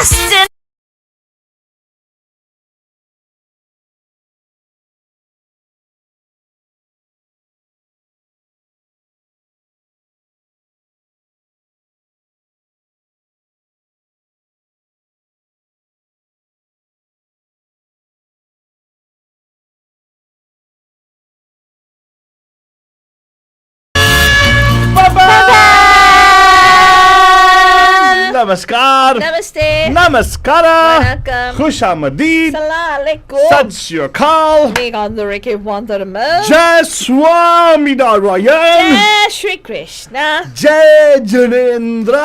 Boston. नमस्कार नमस्ते नमस्कारा वनक्कम खुश आमदीद Assalamu alaikum सत श्री अकाल Megandurike Wandaramel जय Swami Narayan Jai Shri Krishna जय जिनेंद्र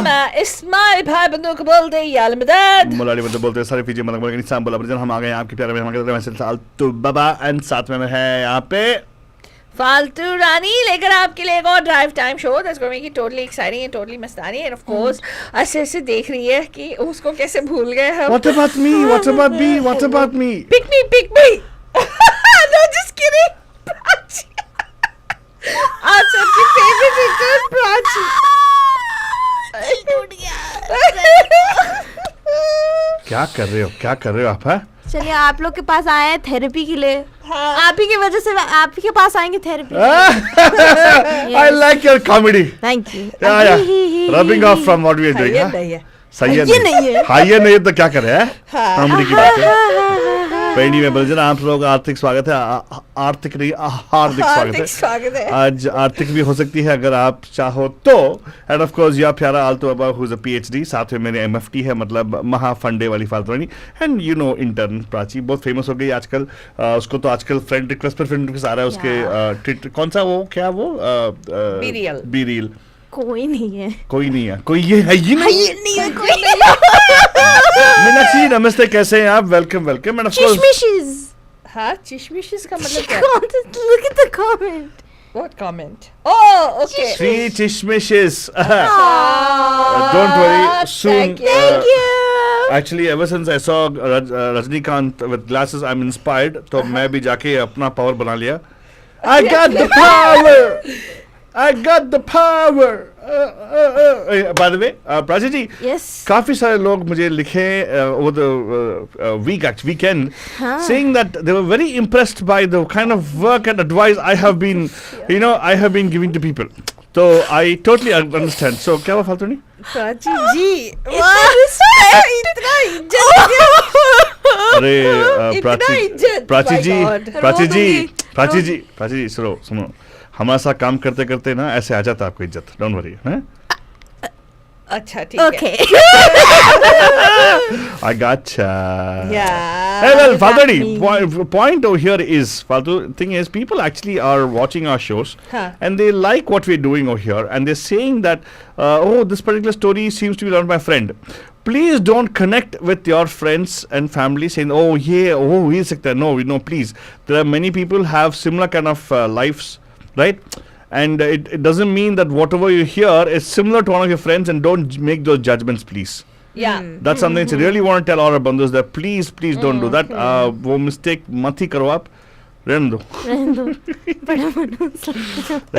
मैं इस्माइल भाई बंधु को बोलते याल मदद मलाली मतलब बोलते हैं सारे फीजी मतलब बोलते हैं इंसान बोला बरजन हम आ गए हैं आपके प्यारे में हम कहते हैं वैसे साल तो बाबा एंड साथ में है यहाँ पे फालतू रानी लेकर आपके लिए एक और drive time show that's going to be totally exciting and totally मस्तानी एंड ऑफ कोर्स ऐसे ऐसे देख रही है कि उसको कैसे भूल गए हम What about me? What about me? What about me? pick me no just kidding Prachi आज सबकी फेवरेट एक्टर प्राची टूट गया क्या कर रहे हो आप हैं? चलिए आप लोग के पास आए हैं थेरेपी के लिए हाँ। आप ही की वजह से आप ही के पास आएंगे therapy I like your comedy. Thank you Yeah. Rubbing off from what we are doing. ये हाँ? नहीं है सही है ये नहीं है। हाँ ये नहीं है तो क्या करें हैं? हाँ। कॉमेडी की बात है पेंडी में बलजन आप लोग आर्थिक स्वागत है आर्थिक नहीं हार्दिक हार्दिक स्वागत स्वागत है है आज आर्थिक भी हो सकती है अगर आप चाहो तो एंड ऑफ कोर्स या प्यारा आल्तो बाबा हु इज अ पीएचडी साथ में मेरे एमएफटी है मतलब महा फंडे वाली फालतूनी and you know intern Prachi बहुत फेमस हो गई आजकल उसको तो आजकल फ्रेंड रिक्वेस्ट पर फ्रेंड रिक्वेस्ट आ रहा है उसके कौन सा वो क्या वो बी रील कोई नहीं है कोई ये है ही नहीं है कोई मीनाक्षी नमस्ते कैसे हैं आप वेलकम एंड ऑफ कोर्स चिशमिशेस हाँ चिशमिशेस का मतलब क्या look at the comment what comment oh okay Three chishmishes. Don't worry. Soon. Thank you Actually, ever since I saw Rajnikant with glasses, I'm inspired. तो मैं भी जाके अपना पावर बना लिया. I got the power. I got the power. By the way, Prachi ji. yes काफी सारे लोग मुझे लिखे over the weekend saying that they were very impressed by the kind of work and advice I have been giving to people. So I totally understand. So क्या हुआ फालतू नहीं? प्राची जी इतना इज्जत अरे प्राची इज्जत जी सुनो हमारे साथ काम करते करते ना ऐसे आ जाता आपको इज्जत डोंट वरी हैं अच्छा ठीक है okay I gotcha. Yeah. Hey, well, What does Faltani, that point over here is, Faltu, thing is, people actually are watching our shows Huh. and they like what we're doing over here and they're saying that, oh, this particular story seems to be done by my friend. Please don't connect with your friends and family saying, oh, yeah, oh, he's like that. No, please. There are many people have similar kind of lives, right? And it doesn't mean that whatever you hear is similar to one of your friends and don't make those judgments, please. Yeah. That's something I really want to tell all our bandhus that please don't do that. वो mistake मत ही करो आप रहने दो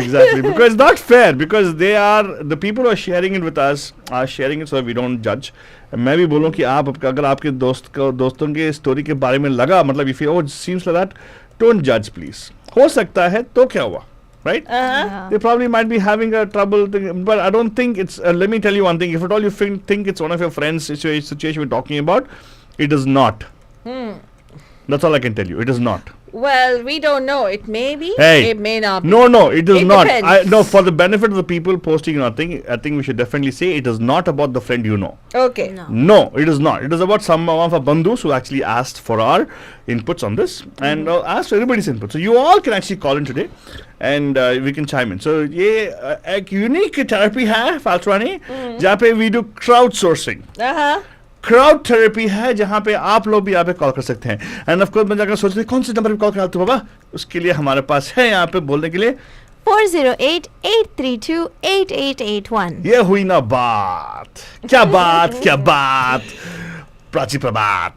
exactly because it's not fair because the people who are sharing it with us are sharing it so we don't judge. मैं भी बोलूँ कि आप अगर आपके दोस्तों के स्टोरी के बारे में लगा मतलब if you seems like that don't judge please. हो सकता है तो क्या हुआ right? They probably might be having a trouble thing, but I don't think it's let me tell you one thing, if at all you think it's one of your friends situation we're talking about, it is not. That's all I can tell you, it is not. Well, we don't know. It may be. Hey. It may not be. No, it is It not. depends. No, for the benefit of the people posting nothing, I think we should definitely say it is not about the friend you know. Okay. No, it is not. It is about some of our bandhus who actually asked for our inputs on this and asked for everybody's input. So you all can actually call in today and we can chime in. So ये एक unique therapy है फालतूवानी जहाँ पे we do crowdsourcing. Crowd therapy है जहाँ पे आप लोग भी यहाँ पे कॉल कर सकते हैं एंड ऑफ कोर्स मैं जाकर सोच रही कौन से नंबर पे कॉल करा तू बाबा उसके लिए हमारे पास है यहाँ पे बोलने के लिए 408-832-8881 ये हुई ना बात क्या बात प्राची प्रभात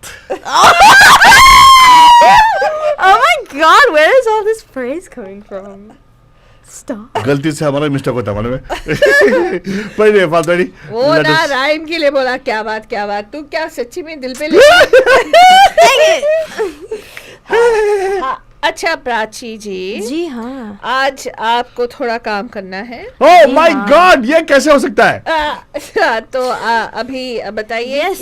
Oh my god, where is all this praise coming from? Stop. गलती से हमारा मिस्टेक होता है मालूम है पर नहीं फालतू नहीं वो Let ना us- राइम के लिए बोला, क्या बात तू क्या सच्ची में दिल पे ले हाँ, अच्छा प्राची जी जी हाँ. आज आपको थोड़ा काम करना है ओह जी माय हाँ. गॉड ये कैसे हो सकता है तो अभी बताइए Yes.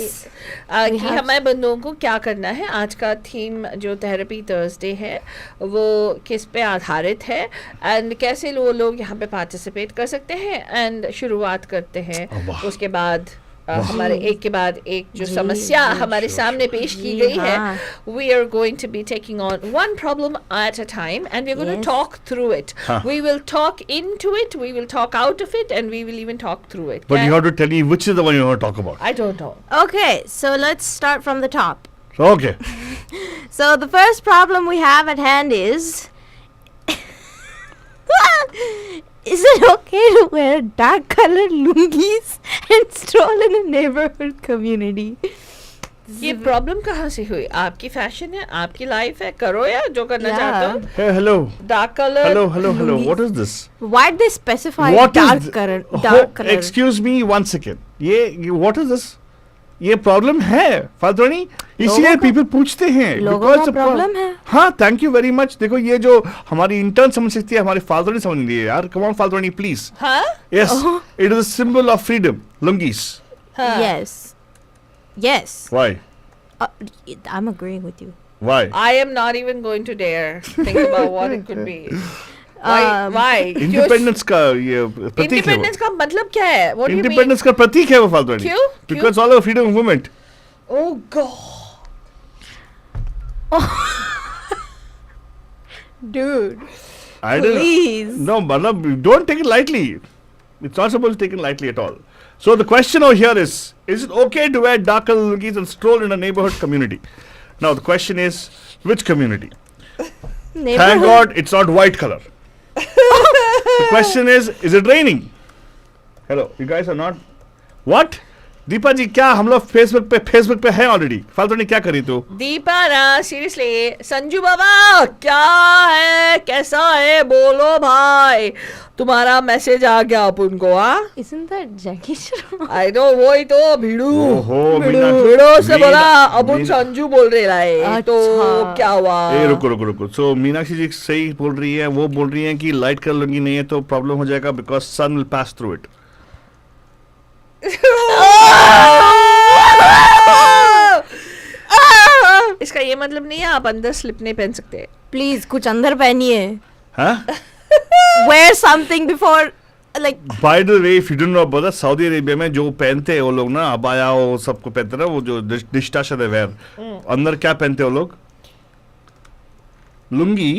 कि have- हमारे बंदों को क्या करना है. आज का थीम जो थेरेपी थर्सडे है वो किस पे आधारित है एंड कैसे वो लोग यहाँ पे पार्टिसिपेट कर सकते हैं एंड शुरुआत करते हैं. वाह. उसके बाद हमारे एक के बाद एक जो जी, समस्या जी, हमारे सामने पेश की जी, गई है, हाँ. we are going to be taking on one problem at a time and we're going to Yes. talk through it. Huh. We will talk into it, we will talk out of it, and we will even talk through it. but you have to tell me which is the one you want to talk about I don't know. Okay, so let's start from the top. okay So the first problem we have at hand is is it okay to wear dark colored lungis and stroll in a neighborhood community? ये problem कहाँ से हुई? आपकी fashion है, आपकी life है, करो या जो करना Yeah. चाहते हो. hey hello dark colour. hello what is this Why did they specify what dark is color? oh, Dark color. excuse me one second ये what is this ये प्रॉब्लम है फालतू नहीं इसीलिए लोगों का- पीपल पूछते हैं लोगों because का the pro- problem है. हाँ थैंक यू वेरी मच देखो ये जो हमारी इंटर्न समझ सकती है हमारे फालतू नहीं समझ रही है यार कम ऑन फालतू नहीं प्लीज हाँ? Yes Oh. It is a symbol of freedom lungis हाँ. Yes. Yes. Why I'm agreeing with you. Why I am not even going to dare think about what it could be. Why? Why? Independence का ये प्रतीक है independence का मतलब क्या है? What do you mean? Independence का प्रतीक है वो फालतू नहीं क्यों? Because all freedom of movement Oh God. Dude, I don't please. No, Malab, don't take it lightly. It's not supposed to be taken lightly at all. So the question over here is it okay to wear dark colored lungis and stroll in a neighborhood community? Now the question is, which community? Thank Neighborhood. God it's not white color. The question is it raining? Hello, you guys are not. What? Deepa ji क्या हम लोग Facebook पे हैं already फालतू ने क्या करी तू दीपा ना सीरियसली संजू बाबा क्या है कैसा है बोलो भाई तुम्हारा मैसेज आ गया अपन को. हाँ Isn't that Jackie Chan? I know वही तो भिड़ू ओहो, भिड़ो से बोला अपन मीना- संजू बोल रहे है तो अच्छा। क्या हुआ. ए रुको सो मीनाक्षी जी सही बोल रही है वो बोल रही है कि लाइट कलर लुंगी नहीं है तो प्रॉब्लम हो जाएगा because sun will pass through it इसका ये मतलब नहीं है आप अंदर स्लिप नहीं पहन सकते. Please, कुछ अंदर पहनिए. हाँ Wear something before, like. By the way if you don't know about Saudi Arabia में जो पहनते हैं वो लोग ना अबाया वो सबको पहनते हैं ना वो जो डिस्टाशा दे वेयर अंदर क्या पहनते हैं वो लोग लुंगी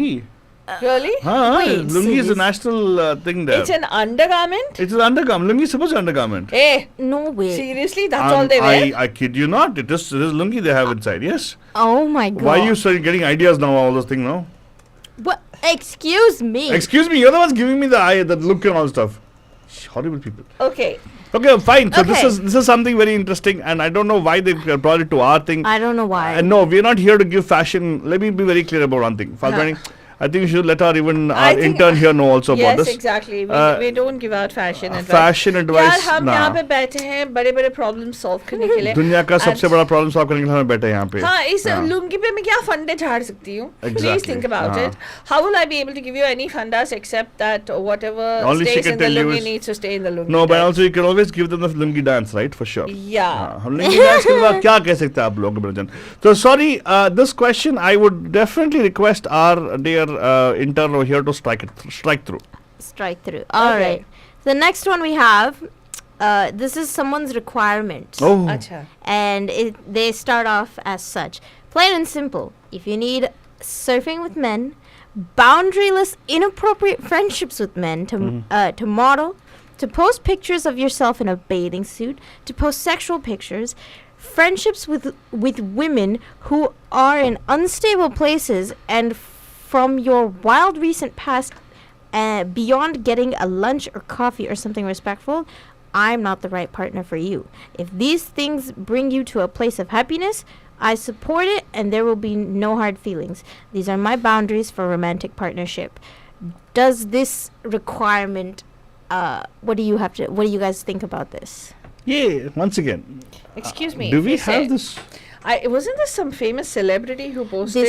Really? हाँ Wait, lungi is a serious? National thing there It's an undergarment? It's undergarment lungi suppose undergarment Eh, No way. seriously, that's all they wear? I kid you not it is lungi they have inside yes Oh my god. why you start getting ideas now all those things now What? Excuse me. excuse me you're the ones giving me the eye the look and all stuff horrible people Okay. okay fine so Okay. this is something very interesting and I don't know why they brought it to our thing I don't know why. and no we're not here to give fashion let me be very clear about one thing Falguni, I think we should let our even I our think- intern here know also Yes, about this exactly. We don't give out fashion advice. fashion यार advice हम nah. यहाँ पे बैठे हैं बड़े बड़े problem solve करने के लिए. दुनिया का सबसे And- बड़ा प्रॉब्लम सॉल्व करने के लिए हमें बैठे हैं यहाँ पे हाँ इस हाँ. लुंगी पे मैं क्या फंडे झाड़ सकती हूँ? Please Exactly. think about हाँ. it. How will I be able to give you any fundas except that whatever Only she stays can in the tell you lungi is- needs to stay in the lungi. no but right? also you can always give them the lungi dance right for sure Yeah. हाँ, हम lungi dance के बाद क्या कह सकते हैं आप लोग ब्रजन तो sorry this question I would definitely request our dear intern over here to strike through Strike through. All Okay. right. The next one we have. This is someone's requirement. oh अच्छा. And they start off as such. Plain and simple. If you need surfing with men, boundaryless, inappropriate friendships with men to model, to post pictures of yourself in a bathing suit, to post sexual pictures, friendships with women who are in unstable places, and from your wild recent past, beyond getting a lunch or coffee or something respectful, I'm not the right partner for you. If these things bring you to a place of happiness, I support it and there will be no hard feelings. These are my boundaries for romantic partnership. does this requirement? What do you guys think about this? Yeah, once again. Excuse me. Do if we you have say- this? wasn't there some famous celebrity who posted?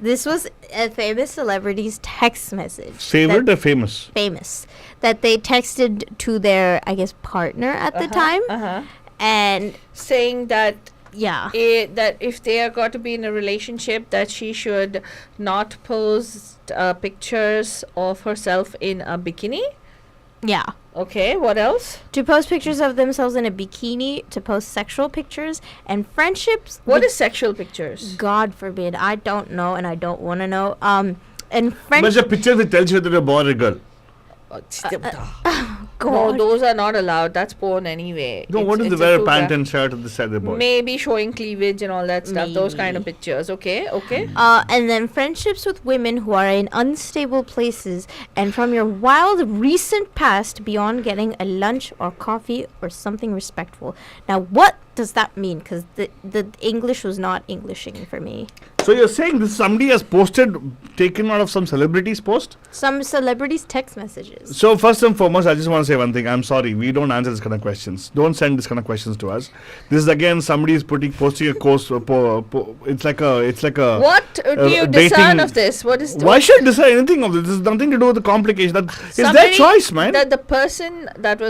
This was a famous celebrity's text message. Favorite or famous? Famous that they texted to their, I guess, partner at the time, and saying that yeah, that if they are going to be in a relationship, that she should not post pictures of herself in a bikini. yeah. Okay, what else? To post pictures of themselves in a bikini, to post sexual pictures, and friendships. What is sexual pictures? God forbid. I don't know, and I don't want to know. And But friendship. the picture that tells you that you're a boy or a girl. No, God. those are not allowed. That's porn anyway. No, what if they it's wear a too pant gra- and shirt at the side of the boy? Maybe showing cleavage and all that stuff. Those kind of Maybe. pictures. Okay, okay. And then friendships with women who are in unstable places and from your wild recent past beyond getting a lunch or coffee or something respectful. Now, what does that mean? Because the English was not Englishing for me. So you're saying this somebody has posted, taken out of some celebrity's post? Some celebrities' text messages. So first and foremost, I just want to say one thing. I'm sorry, we don't answer this kind of questions. Don't send this kind of questions to us. This is again somebody is posting a course. It's like a. What do you discern dating- of this? What is Why should I decide anything of this? This has nothing to do with the complication. That it's their somebody- choice, man. That the person that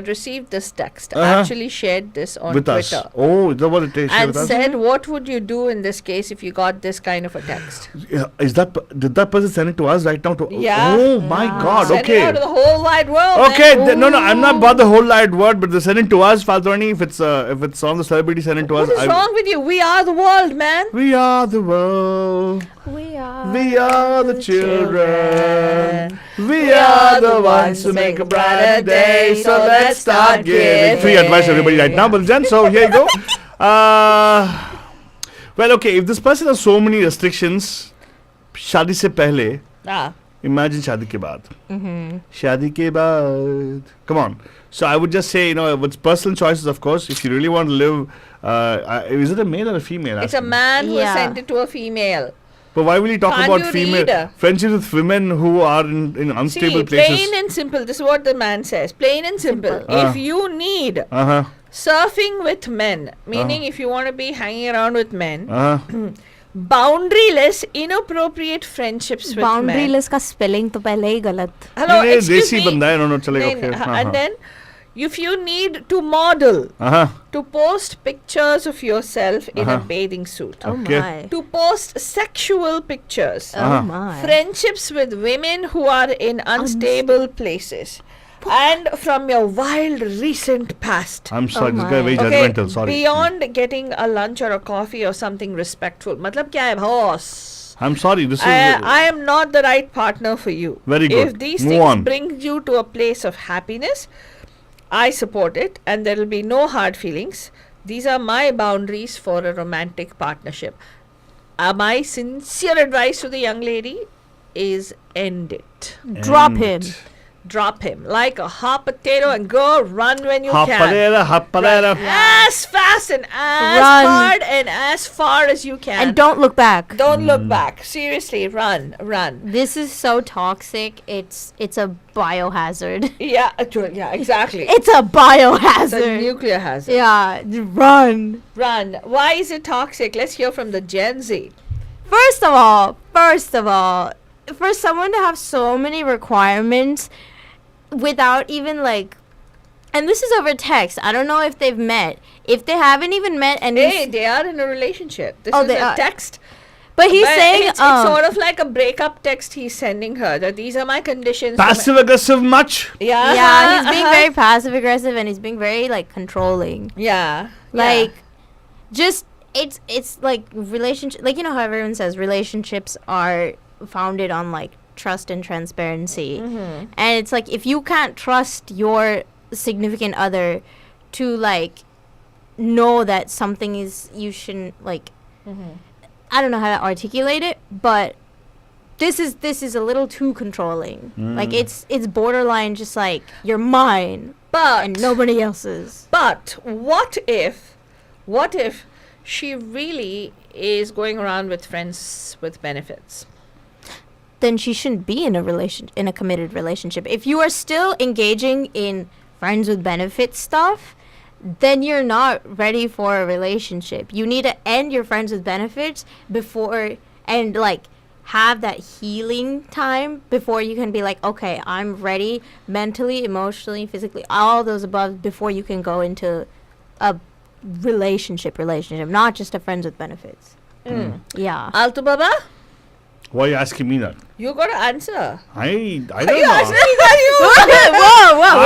received this text Uh-huh. actually shared this on with Twitter. us. Oh, is that what it is? Share And with us? said, what would you do in this case if you got this kind of a text? Yeah, did that person send it to us right now? Yeah. Oh my God. Send it Okay. out to the whole wide world. Okay, man. no, I'm not about the whole wide word, but they send it to us, Faltoni. If it's on the celebrity, send it to us. What is wrong with you? We are the world, man. We are the world. We are. We are the children. We are the ones who make a brighter day. So let's start giving free advice to everybody right now, Baljan. So here you go. Well, okay. If this person has so many restrictions, शादी से पहले, Ah. imagine शादी के बाद. Mm-hmm. शादी के बाद. Come on. So I would just say, it's personal choices, of course. If you really want to live, is it a male or a female? It's a Asking. man who Yeah. sent it to a female. But why will he talk Can't about you female read? friendships with women who are in unstable See, places? plain and simple. This is what the man says. Plain and simple. Simple. Ah. If you need Uh-huh. surfing with men, meaning if you want to be hanging around with men, Uh-huh. boundaryless, inappropriate friendships with men. Boundaryless का spelling तो पहले ही गलत. Hello, नहीं, excuse देसी me. बंदा है, no, चलेगा, Then, okay, हाँ, and हाँ. then, if you need to model, Uh-huh. to post pictures of yourself in a Uh-huh. bathing suit, Oh Okay. my. to post sexual pictures, Oh Uh-huh. my. friendships with women who are in unstable places, and from your wild recent past. I'm sorry, this my. guy very Okay, judgmental, sorry. beyond getting a lunch or a coffee or something respectful. मतलब क्या है boss? I'm sorry, this is... I am not the right partner for you. Very good. If these Move things on. bring you to a place of happiness, I support it, and there will be no hard feelings. These are my boundaries for a romantic partnership. My sincere advice to the young lady is end it. Drop And him. Drop him like a hot potato and go run when you can. Haparera. As fast and as Run. hard and as far as you can. And don't look back. Don't look back. Seriously, run. This is so toxic. It's a biohazard. Yeah, yeah, exactly. It's a It's a biohazard. nuclear hazard. Yeah, run. Run. Why is it toxic? Let's hear from the Gen Z. First of all, for someone to have so many requirements without even like, and this is over text. I don't know if they've met. If they haven't even met, and Hey, they are in a relationship. This Oh, is they a are. text. but he's But saying, it's sort of like a breakup text he's sending her. That these are my conditions. Passive aggressive much? Yeah. yeah, he's being uh-huh. very passive aggressive and he's being very like controlling. Yeah. Like, just it's like relationship. Like, you know how everyone says relationships are founded on like trust and transparency, Mm-hmm. and it's like if you can't trust your significant other to like know that something is, you shouldn't like, Mm-hmm. I don't know how to articulate it, but this is a little too controlling. Like it's borderline just like you're mine But and nobody else's. But what if she really is going around with friends with benefits? then she shouldn't be in a committed relationship. If you are still engaging in friends with benefits stuff, then you're not ready for a relationship. You need to end your friends with benefits before, and like have that healing time before you can be like, okay, I'm ready mentally, emotionally, physically, all those above, before you can go into a relationship, not just a friends with benefits. Yeah. Alto Baba, Why are you asking me that? you got to answer. I don't Are know. you answering that you? Whoa.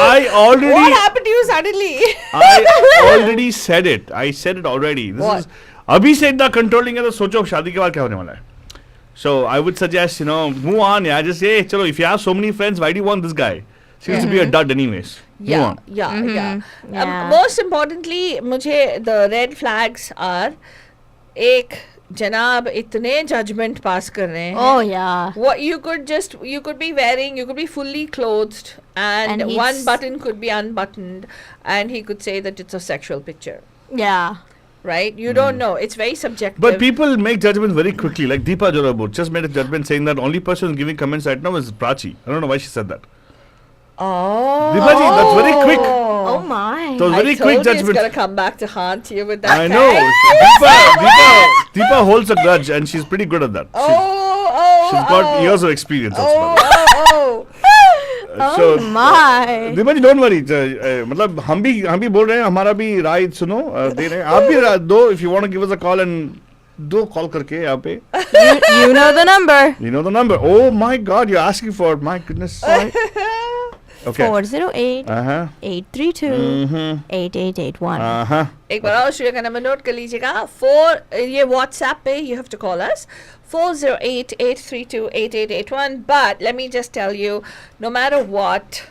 I already What happened to you suddenly? I already said it. I said it already. This What? is अभी से इतना controlling है तो सोचो शादी के बाद क्या होने वाला है. So I would suggest, move on. Yeah, just say, chalo, if you have so many friends, why do you want this guy? Seems to be a dud anyways. Move on. Yeah. Yeah. Most importantly, मुझे the red flags are, एक जनाब इतने judgment pass कर रहे हैं. Oh yeah. What you could be wearing, you could be fully clothed, and And one he's- button could be unbuttoned, and he could say that it's a sexual picture. Yeah. Right? You don't know. It's very subjective. But people make judgments very quickly. Like Deepa Jorabut just made a judgment saying that only person giving comments right now is Prachi. I don't know why she said that. Oh. Deepaji, that's very quick. Oh my. So very I quick told you it's judgment. gonna come back to haunt you with that. I know. Deepa holds a grudge and she's pretty good at that. She's got years of experience. Oh. So, my. Deepaji, don't worry. मतलब हम भी बोल रहे हैं, हमारा भी राय सुनो, दे रहे हैं. आप भी दो, if you want to give us a call, and दो call करके यहाँ पे. You know the number. You know the number. Oh my God, you're asking for it. My goodness. Okay. 408 Uh-huh. 832 Mm-hmm. 8881. Uh-huh. एक बार और श्रेया का number note कर लीजिएगा. ये WhatsApp पे you have to call us 408-832-8881. But let me just tell you, no matter what,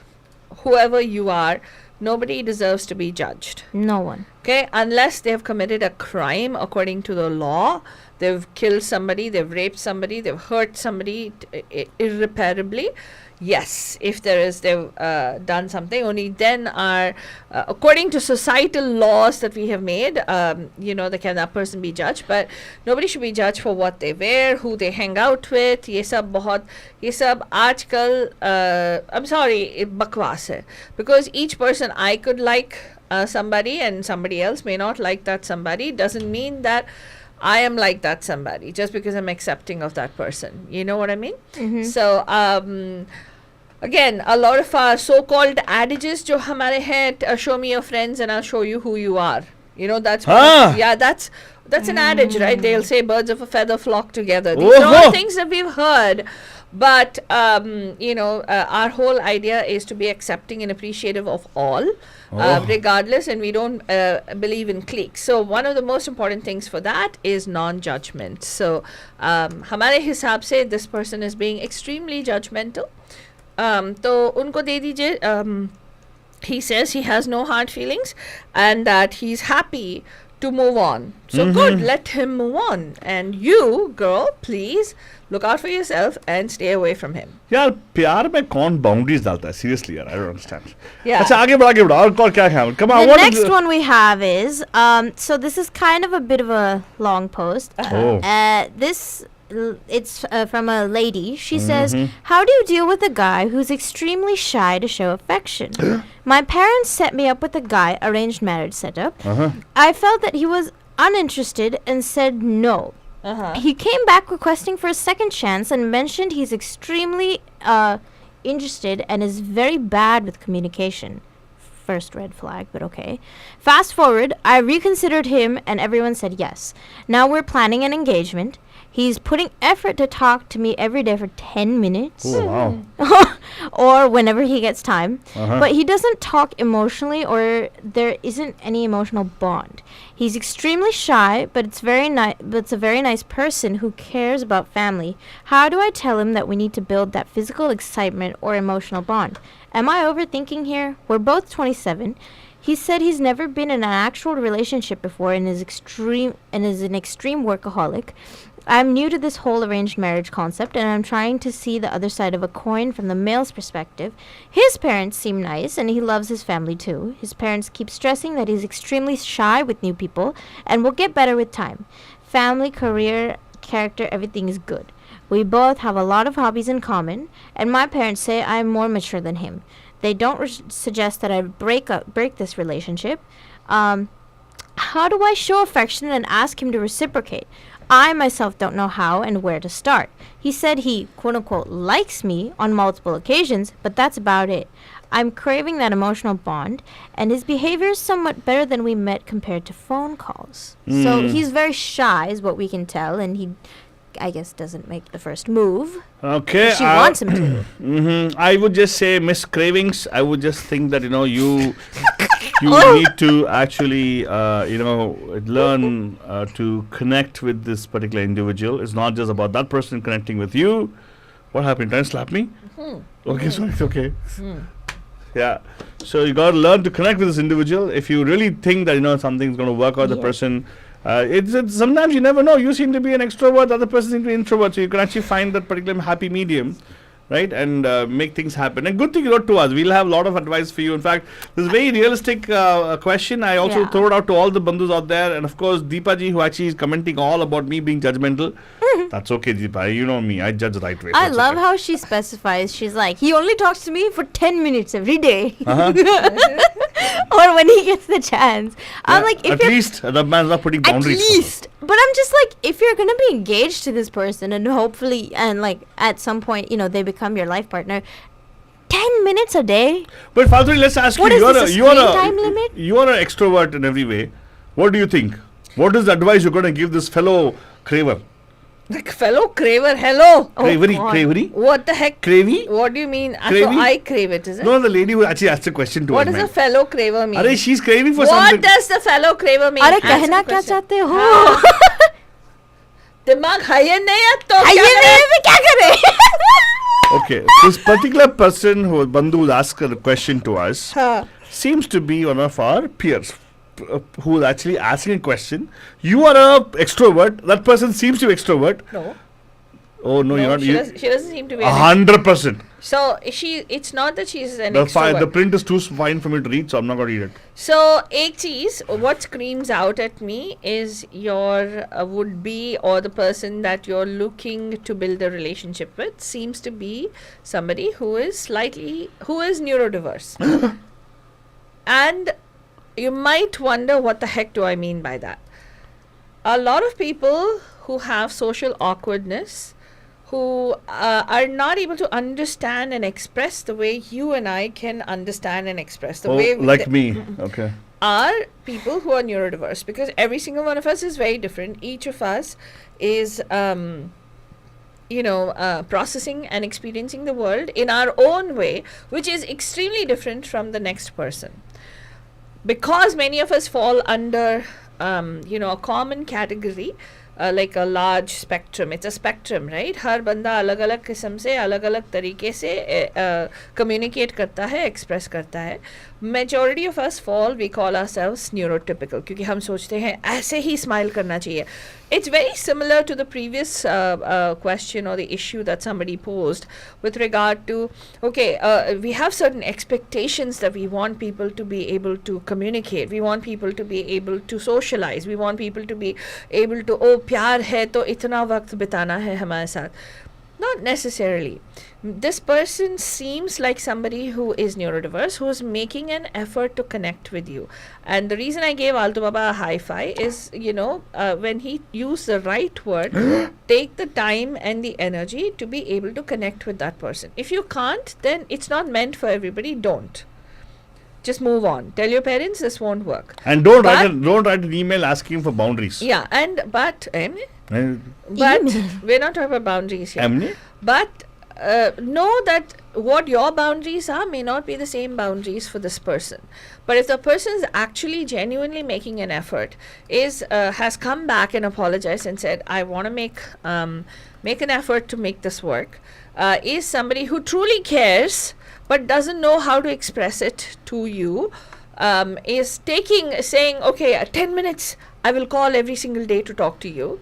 whoever you are, nobody deserves to be judged. No one. Okay, unless they have committed a crime according to the law, they've killed somebody, they've raped somebody, they've hurt somebody irreparably. Yes, if they've done something, only then are, according to societal laws that we have made, can that person be judged. But nobody should be judged for what they wear, who they hang out with. ये सब आजकल, I'm sorry, बकवास है. Because each person, I could like somebody and somebody else may not like that somebody, doesn't mean that I am like that somebody just because I'm accepting of that person. You know what I mean? Mm-hmm. So, again, a lot of our so-called adages jo hamare hai, show me your friends and I'll show you who you are. You know, that's an adage, right? They'll say birds of a feather flock together. These are all things that we've heard. But, our whole idea is to be accepting and appreciative of all, regardless, and we don't believe in cliques. So one of the most important things for that is non-judgment. So, hamare hisab se, this person is being extremely judgmental. तो उनको दे दीजिए. He says he has no hard feelings and that he's happy to move on. So good, let him move on. And you, girl, please look out for yourself and stay away from him. यार प्यार में कौन boundaries डालता है? Seriously, यार, I don't understand. Yeah. अच्छा आगे बढ़ा और क्या है? Come on. The next one we have is so this is kind of a bit of a long post. It's from a lady. She says, "How do you deal with a guy who's extremely shy to show affection? My parents set me up with a guy, arranged marriage setup. I felt that he was uninterested and said no. He came back requesting for a second chance and mentioned he's extremely interested and is very bad with communication. First red flag, but okay. Fast forward, I reconsidered him and everyone said yes. Now we're planning an engagement. He's putting effort to talk to me every day for 10 minutes. Oh, wow. Or whenever he gets time. But he doesn't talk emotionally or there isn't any emotional bond. He's extremely shy, but it's a very nice person who cares about family. How do I tell him that we need to build that physical excitement or emotional bond? Am I overthinking here? We're both 27. He said he's never been in an actual relationship before and is an extreme workaholic. I'm new to this whole arranged marriage concept and I'm trying to see the other side of a coin from the male's perspective. His parents seem nice and he loves his family too. His parents keep stressing that he's extremely shy with new people and will get better with time. Family, career, character, everything is good. We both have a lot of hobbies in common, and my parents say I am more mature than him. They don't suggest that I break this relationship. How do I show affection and ask him to reciprocate? I myself don't know how and where to start. He said he, quote-unquote, likes me on multiple occasions, but that's about it. I'm craving that emotional bond, and his behavior is somewhat better than we met compared to phone calls. So he's very shy, is what we can tell, and he, I guess, doesn't make the first move. Okay. She wants him to. I would just say, Miss Cravings, I would just think that, you Oh. need to actually, learn to connect with this particular individual. It's not just about that person connecting with you. What happened? Trying to slap me? Okay, sorry. It's okay. Yeah. So you got to learn to connect with this individual. If you really think that, something's going to work out, the person... it's sometimes you never know. You seem to be an extrovert, the other person seems to be an introvert, so you can actually find that particular happy medium, right, and make things happen. And good thing you wrote to us. We'll have a lot of advice for you. In fact, this is a very realistic question. I also throw it out to all the bandhus out there, and of course Deepa ji, who actually is commenting all about me being judgmental. That's okay, Deepa. You know me. I judge the right way. I love how she specifies. She's like, he only talks to me for 10 minutes every day. Or when he gets the chance. I'm like, if at least the man's not putting boundaries. At least. But I'm just like, if you're going to be engaged to this person and hopefully, and like at some point, they become your life partner, 10 minutes a day? But Falturi, let's ask what you. You You are an extrovert in every way. What do you think? What is the advice you're going to give this fellow craver? Like fellow craver, hello. Cravery? What the heck? Cravey? What do you mean? Cravey? So I crave it, is it? No, the lady who actually asked a question to What us. does a fellow craver mean? Arey, she's craving for What something. does the fellow craver mean? अरे Answer कहना the क्या question. चाहते हो? दिमाग higher नहीं है तो ये क्या करें? नहीं क्या करें? Okay, this particular person who Bandhu who asked a question to us seems to be one of our peers who is actually asking a question. You are a extrovert. That person seems to be extrovert. No. Oh no, you're not. She doesn't seem to be. 100%. So it's not that she's an extrovert. The print is too fine for me to read, so I'm not going to read it. So, ek cheez, what screams out at me is your would-be or the person that you're looking to build a relationship with seems to be somebody who is neurodiverse. And you might wonder, what the heck do I mean by that? A lot of people who have social awkwardness, who are not able to understand and express the way you and I can understand and express the way like me. Okay. Are people who are neurodiverse, because every single one of us is very different. Each of us is processing and experiencing the world in our own way, which is extremely different from the next person. Because many of us fall under a common category, like a large spectrum. It's a spectrum, right? हर बंदा अलग अलग किस्म से अलग अलग तरीके से communicate करता है, express करता है. Majority of us we call ourselves neurotypical, क्योंकि हम सोचते हैं ऐसे ही smile करना चाहिए. It's very similar to the previous question or the issue that somebody posed with regard to, we have certain expectations that we want people to be able to communicate. We want people to be able to socialize. We want people to be able to, प्यार है तो इतना वक्त बिताना है हमारे साथ. Not necessarily. This person seems like somebody who is neurodiverse, who is making an effort to connect with you. And the reason I gave Alto Baba a high five is, when he used the right word, take the time and the energy to be able to connect with that person. If you can't, then it's not meant for everybody. Don't. Just move on. Tell your parents this won't work. And don't write an email asking for boundaries. Yeah, but we're not talking about boundaries here. But know that what your boundaries are may not be the same boundaries for this person. But if the person is actually genuinely making an effort, has come back and apologized and said, I want to make an effort to make this work, is somebody who truly cares but doesn't know how to express it to you, is saying, 10 minutes, I will call every single day to talk to you.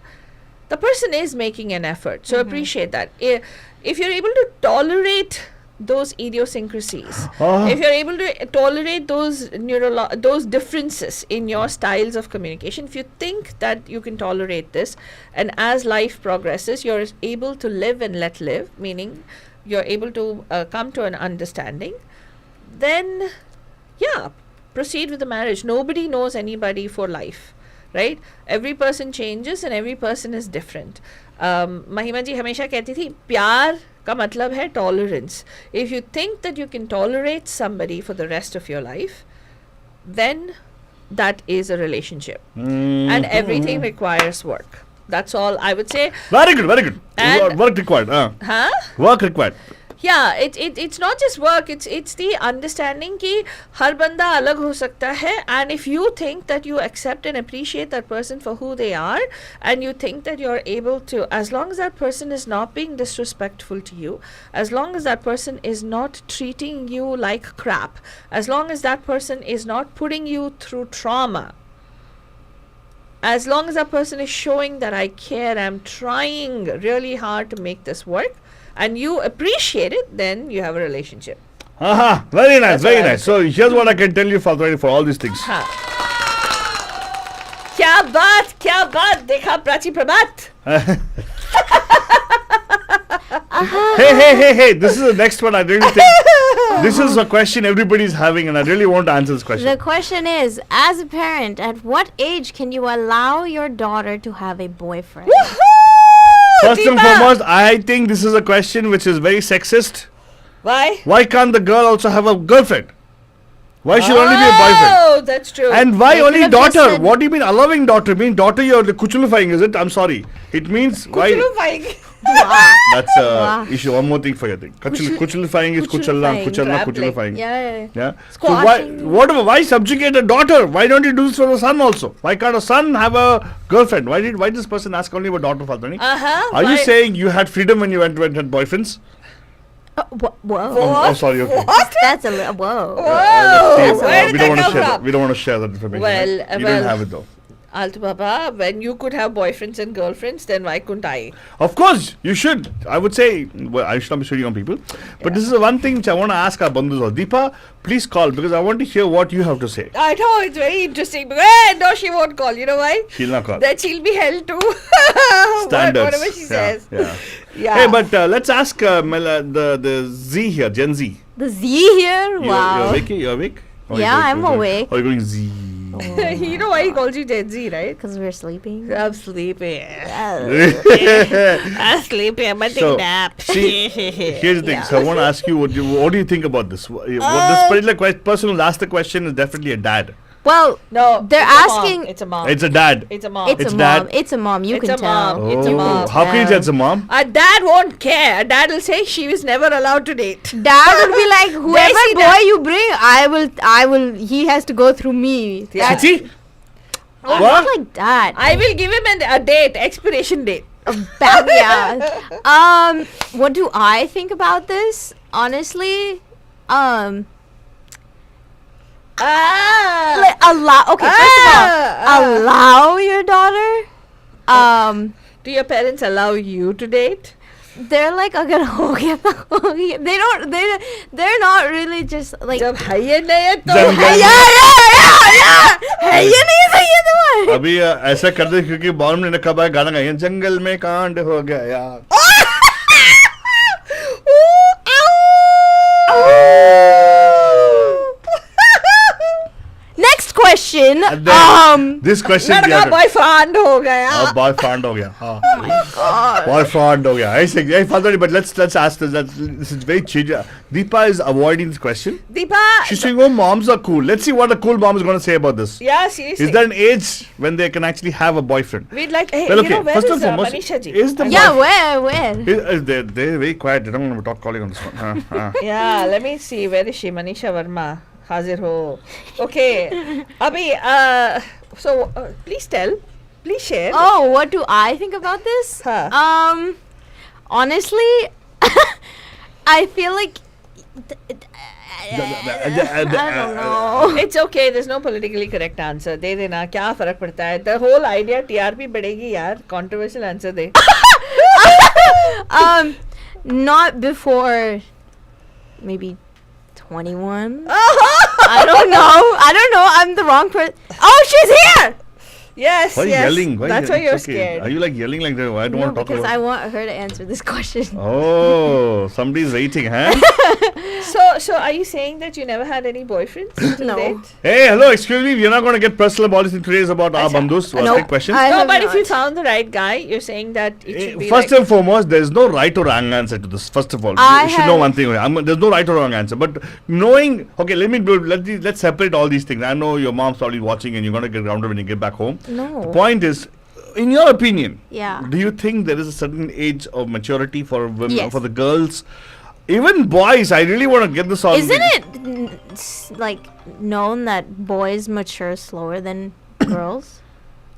The person is making an effort, so appreciate that. If you're able to tolerate those idiosyncrasies, Ah. if you're able to tolerate those differences in your styles of communication, if you think that you can tolerate this, and as life progresses you're able to live and let live, meaning you're able to come to an understanding, then yeah, proceed with the marriage. Nobody knows anybody for life, right? Every person changes and every person is different. महिमा जी हमेशा कहती थी प्यार का मतलब है tolerance. If you think that you can tolerate somebody for the rest of your life, then that is a relationship. And everything requires work. That's all I would say. Very good, very good. And- Work required. Huh? Work required. Yeah, it's not just work, it's the understanding कि हर बंदा अलग हो सकता है, and if you think that you accept and appreciate that person for who they are, and you think that you're able to, as long as that person is not being disrespectful to you, as long as that person is not treating you like crap, as long as that person is not putting you through trauma, as long as that person is showing that I care, I'm trying really hard to make this work, and you appreciate it, then you have a relationship. Very nice, That's very what I nice. So here's what I can tell you for all these things. हाँ. क्या बात देखा प्राची प्रभात. Hey, this is the next one. I really think this is a question everybody's having, and I really want to answer this question. The question is, as a parent, at what age can you allow your daughter to have a boyfriend? First and Deepa. foremost, I think this is a question which is very sexist. Why? Why can't the girl also have a girlfriend? Why should only be a boyfriend? Oh, that's true. And why They could only have just daughter? said- What do you mean allowing daughter? Mean daughter you're the kuchulifying, is it? I'm sorry. It means why? That's a Wow. issue. One more thing for your thing. Kuchulifying is kuchalla, kuchalla, Grappling. kuchulifying. Yeah. Yeah. So why? Squashing. Whatever. Why subjugate a daughter? Why don't you do this for the son also? Why can't a son have a girlfriend? Why this person ask only about daughter, Faltani? Uh-huh. Are you Why- saying you had freedom when you went and had boyfriends? Whoa. Oh, sorry. Okay. That's a little. Whoa. Whoa, where we did don't that want to come share that. from? We don't want to share that information. Well, right? You well- don't have it though. Alto Baba, when you could have boyfriends and girlfriends, then why couldn't I? Of course, you should. I would say, well, I should not be shooting on people. But this is the one thing which I want to ask our bandhus all. Deepa, please call because I want to hear what you have to say. I know, it's very interesting. But no, she won't call. You know why? She'll not call. That she'll be held to Standards. whatever she says. Yeah. Yeah. Hey, but let's ask the Z here, Gen Z. The Z here? Wow. You're awake? You're awake? Or Yeah, you're I'm going- awake. Or you're going Z. You know why he calls you Gen Z, right? Because we're sleeping. I'm sleepy. Oh. I'm sleepy. I'm gonna take So, a nap. see, here's the thing. Yeah. So I want to ask you, what do you think about this? What this particular person who asked the question is definitely a dad. Well, No, they're it's a mom. asking. It's a mom. It's a dad. It's a mom. It's It's a dad. mom. It's a mom. You It's can a mom. tell. It's a Oh, mom. how can you say it's a mom? A dad won't care. A dad will say she was never allowed to date. Dad would be like, whoever see boy that? you bring, I will. He has to go through me. Yeah. Chichi? Oh, What? not like that. I will give him a date, expiration date. Yeah. What do I think about this? Honestly, like allow. Okay, first of all, allow your daughter. Do your parents allow you to date? They're like, agar ho gaya to ho gaya. They don't. They're not really just like. जब है ये नहीं तो जंगल Yeah. है ये नहीं सही है तुम्हारे. अभी ऐसा कर दे क्योंकि बॉर्म ने कब गाना गाया जंगल में कांड हो गया यार. Next question. And then this question we लड़का have to- बॉयफ्रेंड हो गया. बॉयफ्रेंड हो गया. बॉयफ्रेंड हो गया. ऐसे father, but let's ask this. This is very change. Deepa is avoiding this question. Deepa. She's saying, "Oh, moms are cool." Let's see what a cool mom is going to say about this. Yeah, seriously. Is there an age when they can actually have a boyfriend? We'd like, hey, Well, you know, okay, where first is and foremost, Manisha ji? is the Yeah, where? They're very quiet. They don't want to talk calling on this one. Yeah, let me see. Where is she? Manisha Verma. Hazir ho. Okay. Abhi, so please tell. Please share. Oh, what do I think about this? Huh. Honestly, I feel like I don't know. It's okay. There's no politically correct answer. दे देना क्या फर्क पड़ता है? The whole idea TRP बढ़ेगी यार. Controversial answer they. Not before maybe 21. Oh! I don't know. I'm the wrong person. Oh, she's here. Yes, Why are you yes. yelling? Why That's you- why you're it's okay. scared. Are you like yelling like that? I don't No, want to talk because about I want her to answer this question. Oh, somebody's waiting, huh? So are you saying that you never had any boyfriends to No. date? Hey, hello, excuse me. We're not going to get personal about this. Today is about our Acha. bandhus. No, Take questions. I No, have but if you not. found the right guy, you're saying that it should be First like... and foremost, there's no right or wrong answer to this. First of all, I you should know have- one thing. There's no right or wrong answer. But knowing, okay, let's separate all these things. I know your mom's probably watching, and you're going to get grounded when you get back home. No. The point is, in your opinion, Yeah. do you think there is a certain age of maturity for women, Yes. for the girls, even boys? I really want to get this on. Isn't it like known that boys mature slower than girls?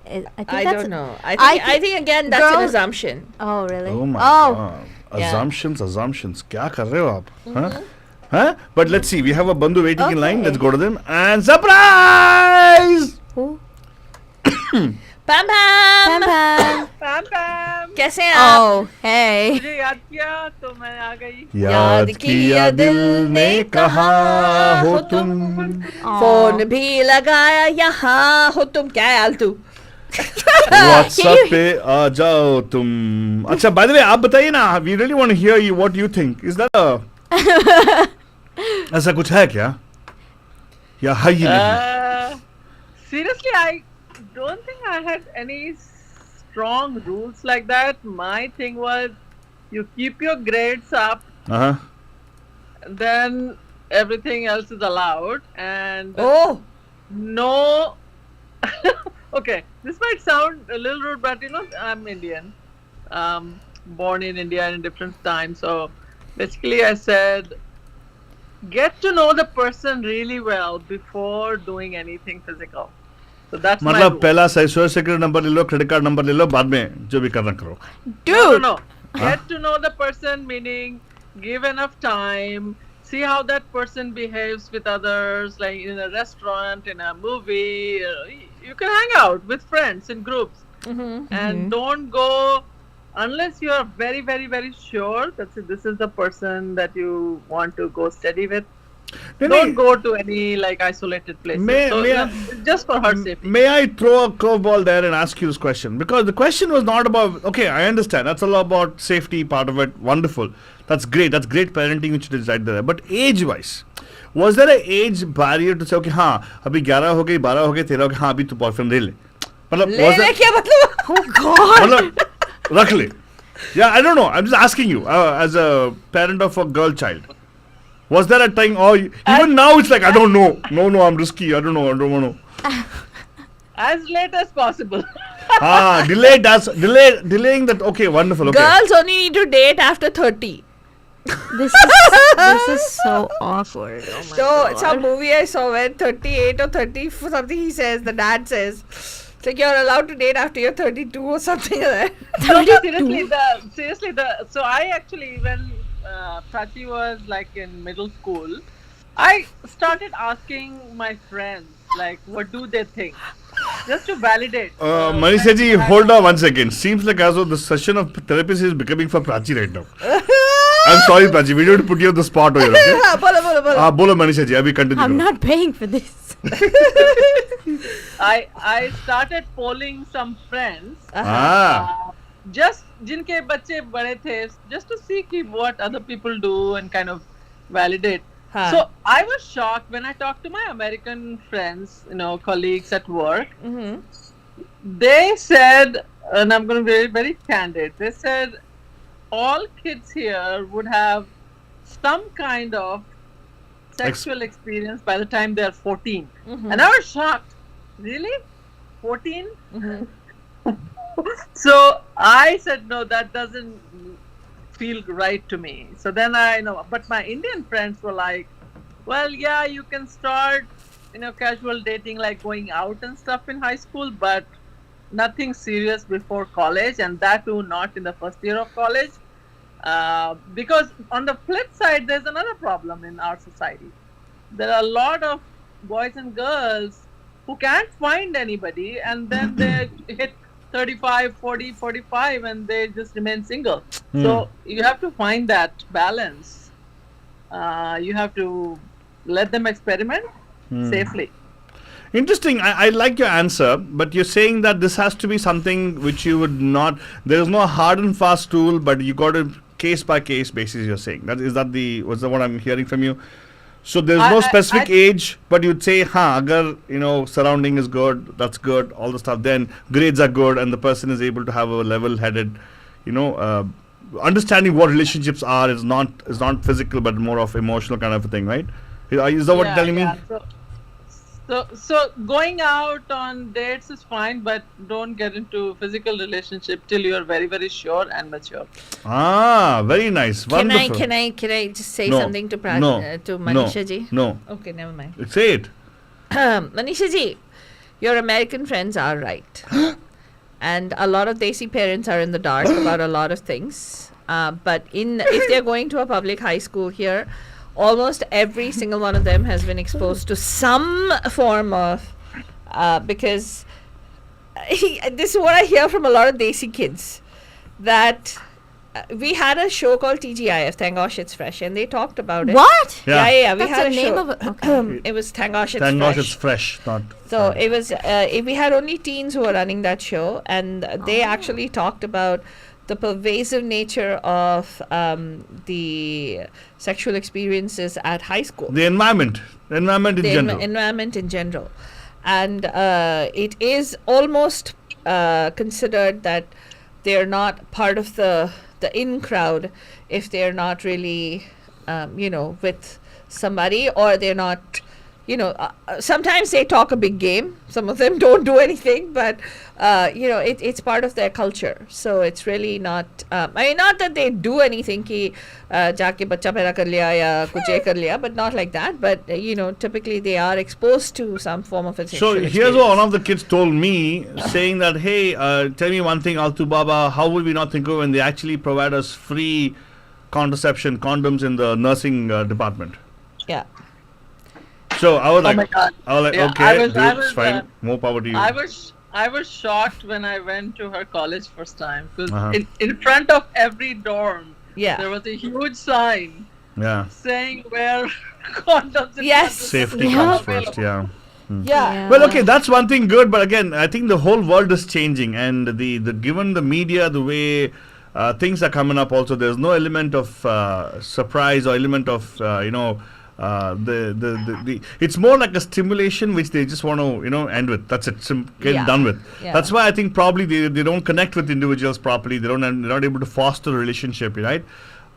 I think I that's don't know. I I think again that's an girls- assumption. Oh, really? Oh my Oh, God. Yeah. Assumptions. क्या कर रहे हो आप? Huh? Huh? But let's see. We have a bandhu waiting in line. Okay. Let's go to them. And surprise! who? Pam Pam Pam! Pam. पैम पैम कैसे हैं आप? Oh, hey. मुझे याद किया तो मैं आ गई याद किया दिल ने कहा हो तुम. Aw. फोन भी लगाया यहाँ हो तुम. क्या है आलतू? WhatsApp पे आ जाओ तुम. अच्छा, by the way, आप बताइए ना. We really want to hear you. What you think? Is that a ऐसा कुछ है क्या? या है ही नहीं? Seriously, I don't think I had any strong rules like that. My thing was, you keep your grades up, Uh-huh. then everything else is allowed, and Oh, no. Okay, this might sound a little rude, but I'm Indian, born in India in a different time. So basically, I said, get to know the person really well before doing anything physical. So that's my मतलब rule. पहला social security number ले लो, credit card number ले लो, बाद में जो भी करना करो. Dude. No. Get to know the person, meaning give enough time, see how that person behaves with others, like in a restaurant, in a movie. You can hang out with friends in groups, and don't go unless you are very, very, very sure that this is the person that you want to go steady with. Don't go to any like isolated places. Just for her safety. May I throw a curveball there and ask you this question? Because the question was not about, okay, I understand. That's all about safety part of it. Wonderful. That's great. That's great parenting which is right there. But age-wise, was there an age barrier to say, okay, हाँ, अभी 11 हो गई, 12 हो गई, 13 हो गई, हाँ, अभी तू boyfriend ले ले. मतलब, ले ले क्या मतलब? Oh God. मतलब, रख ले. Yeah, I don't know. I'm just asking you, as a parent of a girl child. Was there a time, or even now it's like, I don't know. No, I'm risky. I don't know. I don't want to. As late as possible. Delaying that. Okay, wonderful. Okay. Girls only need to date after 30. This is so awkward. Oh my So God. some movie I saw where 38 or 30 something he says, the dad says, it's like you're allowed to date after you're 32 or something like that. No, but seriously, so I actually, when Prachi was like in middle school, I started asking my friends, like, what do they think? Just to validate. Manisha ji, hold on 1 second. Seems like as though the session of therapist is becoming for Prachi right now. I'm sorry, Prachi. We don't put you on the spot over here. Okay? Bolo. Bolo Manisha ji. Abhi continue. I'm karo. not paying for this. I started polling some friends, just जिनके बच्चे बड़े थे, just to see what other people do and kind of validate. Huh. So I was shocked when I talked to my American friends, colleagues at work. They said, and I'm going to be very, very candid, they said all kids here would have some kind of sexual experience by the time they're 14. And I was shocked. Really? 14? So I said, no, that doesn't feel right to me. So then but my Indian friends were like, well, yeah, you can start, casual dating, like going out and stuff in high school, but nothing serious before college, and that too not in the first year of college. Because on the flip side, there's another problem in our society. There are a lot of boys and girls who can't find anybody, and then they hit 35, 40, 45, and they just remain single. So you have to find that balance. You have to let them experiment safely. Interesting. I like your answer, but you're saying that this has to be something which you would not. There is no hard and fast rule, but you got a case by case basis. You're saying that is that the was that what I'm hearing from you? So there's no specific age, but you'd say, agar surrounding is good, that's good, all the stuff. Then grades are good, and the person is able to have a level-headed, understanding what relationships are is not physical, but more of emotional kind of a thing, right? Is that what you're telling me? So going out on dates is fine, but don't get into physical relationship till you are very, very sure and mature. Very nice. Wonderful. Can I just say No. something to to No. Manisha ji? No. Okay, never mind. Say it. Manisha ji, your American friends are right. And a lot of Desi parents are in the dark about a lot of things. But if they're going to a public high school here, almost every single one of them has been exposed to some form of because this is what I hear from a lot of Desi kids, that we had a show called TGIF, Thank Gosh It's Fresh, and they talked about it. What? Yeah. We That's had the a name show. of it. Okay. It was Thank Gosh It's Thank Fresh. God it's fresh, not. So it was. We had only teens who were running that show, and they actually talked about the pervasive nature of the sexual experiences at high school. The environment in general. Environment in general, and it is almost considered that they're not part of the in crowd if they're not really with somebody, or they're not sometimes they talk a big game, some of them don't do anything, but it's part of their culture. So it's really not not that they do anything ki jaake bacha paida kar liya ya kuch ye kar liya, but not like that, but typically they are exposed to some form of a sexual So here's experience. what one of the kids told me, saying that, hey, tell me one thing, Altu Baba, how would we not think of when they actually provide us free contraception, condoms in the nursing department? Yeah. So I was like, my God. Yeah, okay, I was, it's fine, more power to you. I was shocked when I went to her college first time, because Uh-huh. in front of every dorm Yeah. there was a huge sign Yeah, saying wear condoms. And Yes. safety Yeah. comes first. Yeah. Yeah. Well, okay, that's one thing good, but again, I think the whole world is changing, and the given the media, the way things are coming up, also there's no element of surprise or element of the it's more like a stimulation which they just want to end with. That's it, get Yeah. it done with. Yeah. That's why I think probably they don't connect with individuals properly. They're not able to foster a relationship, right?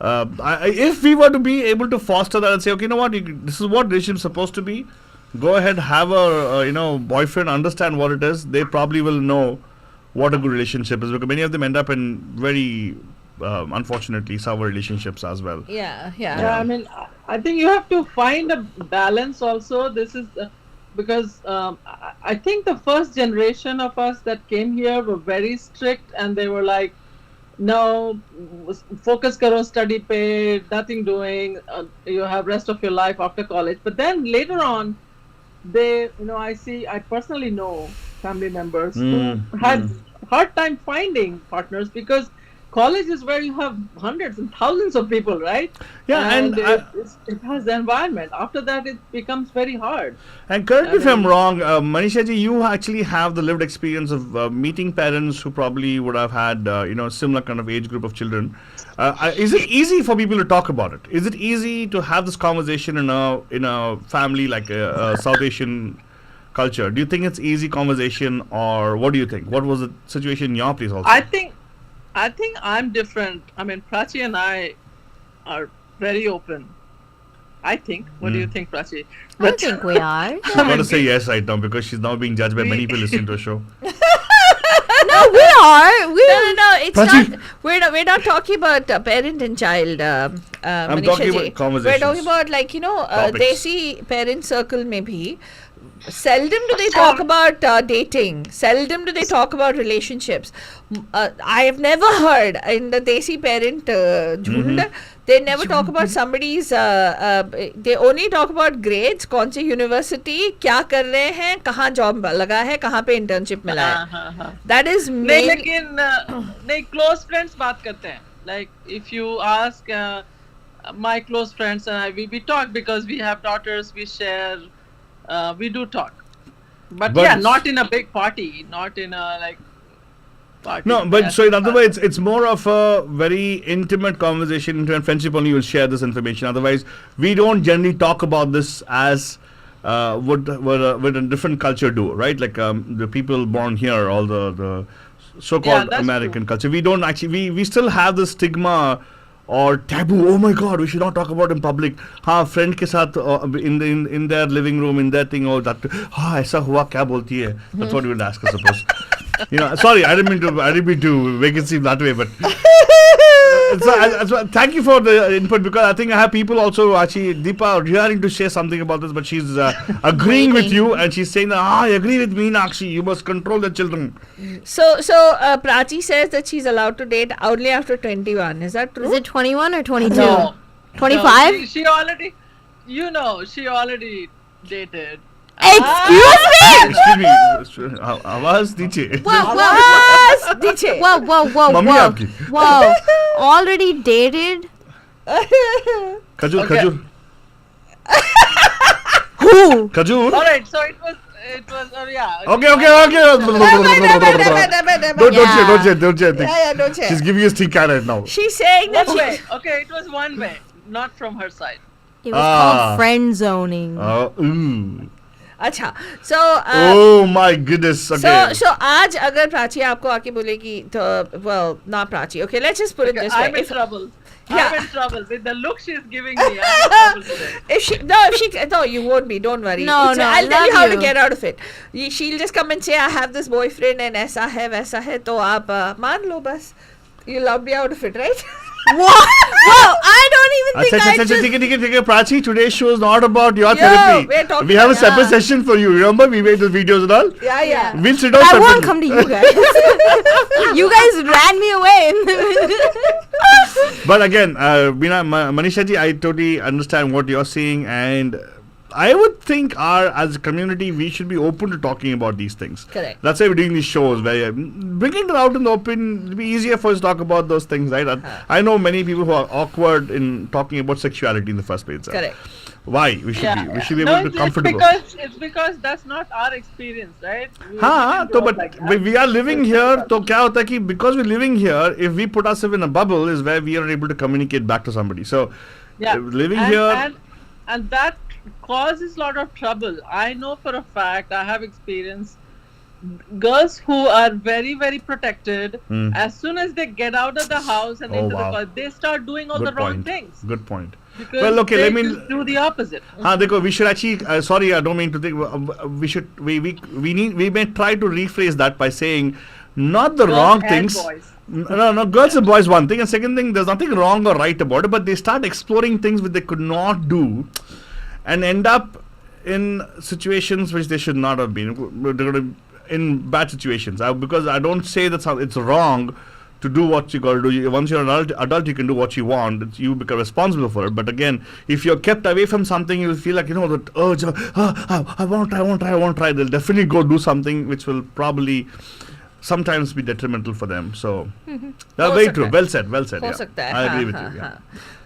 If we were to be able to foster that and say, okay, you know what, this is what relationship is supposed to be. Go ahead, have a boyfriend, understand what it is. They probably will know what a good relationship is, because many of them end up in very unfortunately sour relationships as well. Yeah. Yeah, I mean, I think you have to find a balance also. This is because I think the first generation of us that came here were very strict, and they were like, no, focus karo study pe, nothing doing, you have rest of your life after college. But then later on, they, I personally know family members who had hard time finding partners, because college is where you have hundreds and thousands of people, right? Yeah, and it has the environment. After that, it becomes very hard. And correct me if I'm wrong, Manisha ji, you actually have the lived experience of meeting parents who probably would have had similar kind of age group of children. Is it easy for people to talk about it? Is it easy to have this conversation in a family like a South Asian culture? Do you think it's easy conversation, or what do you think? What was the situation in your place also? I think I'm different. I mean, Prachi and I are very open. I think. What do you think, Prachi? I think we are. She's going to say yes right now because she's now being judged by many people listening to a show. No, we are. No, it's Prachi. not. We're not talking about parent and child. I'm Manisha talking ji. about conversations. We're talking about Topics. Desi parent circle में भी seldom do they talk about dating. Seldom do they talk about relationships. I have never heard in the Desi parent jhund, they never talk about somebody's. They only talk about grades, कौन सी university, क्या कर रहे हैं, कहाँ job लगा है, कहाँ पे internship मिला है. That is नहीं, main. लेकिन नहीं, close friends बात करते हैं. Like if you ask my close friends and I, we talk because we have daughters. We share. We do talk, but yeah, not in a big party, not in a like. Party. No, but so in other words, it's more of a very intimate conversation. Intimate friendship only will share this information. Otherwise, we don't generally talk about this as would a different culture do, right? Like the people born here, all the so-called American culture. We don't actually. We still have the stigma or taboo. Oh my God, we should not talk about in public. हाँ friend के साथ in their living room, in their thing, or that. हाँ ऐसा हुआ क्या बोलती है? That's what we would ask, I suppose. You know, sorry, I didn't mean to make it seem that way, but so thank you for the input, because I think I have people also actually Deepa daring to share something about this, but she's agreeing with you, and she's saying that I agree with me, Nakshi, you must control the children. So Prachi says that she's allowed to date only after 21. Is that true? Is it 21 or 22? No. 25? No, she already, she already dated. Excuse me! Excuse me, आवाज दीजिए. Whoa. Mummy आपकी. Whoa. Already dated? खजूर. Who? खजूर. All right, so it was yeah. Okay. Don't say. Yeah, don't say. She's giving you a stink eye right now. She's saying that One way. Okay, it was one way, not from her side. It was called friend zoning. अच्छा, so oh my goodness. Okay. So आज अगर प्राची आपको आके बोलेगी तो well not Prachi. Okay, let's just put it this way. I'm in trouble. Yeah. I'm in trouble with the look she's giving me. I'm in trouble today. No, you won't be. Don't worry. No, I'll tell you love how to you. get out of it. She'll just come and say, I have this boyfriend and ऐसा है वैसा है, तो आप मान लो बस. You'll love me out of it, right? What? Whoa, I don't even think I just... ठीक है, Prachi, today's show is not about your Yo, therapy. we're talking We have a separate Yeah. session for you. Remember, we made the videos and all? Yeah. We'll sit down I separately. won't come to you guys. You guys ran me away. But again, Manisha ji, I totally understand what you're saying, and I would think as a community, we should be open to talking about these things. Correct. That's why we're doing these shows, where bringing it out in the open, it'll be easier for us to talk about those things, right? I know many people who are awkward in talking about sexuality in the first place. Correct. Why? We should be able to be comfortable. It's because that's not our experience, right? हाँ तो but we are living here, तो क्या होता है कि because we're living here, if we put ourselves in a bubble, is where we are able to communicate back to somebody. So living here, and that causes a lot of trouble. I know for a fact, I have experienced girls who are very, very protected. As soon as they get out of the house and into the car, they start doing all the wrong things. Good point. Because well, okay, they let me just do the opposite. we should actually. Sorry, I don't mean to think. We should. We may try to rephrase that by saying, not the Girls wrong and things. boys. No, girls and boys one thing, and second thing, there's nothing wrong or right about it, but they start exploring things which they could not do, and end up in situations which they should not have been. They're going to in bad situations. Because I don't say that it's wrong to do what you got to do. Once you're an adult, you can do what you want. You become responsible for it. But again, if you're kept away from something, you'll feel like, that urge, I want to try. They'll definitely go do something which will probably sometimes be detrimental for them. So that's very true. Well said. Yeah. I agree with you. Yeah.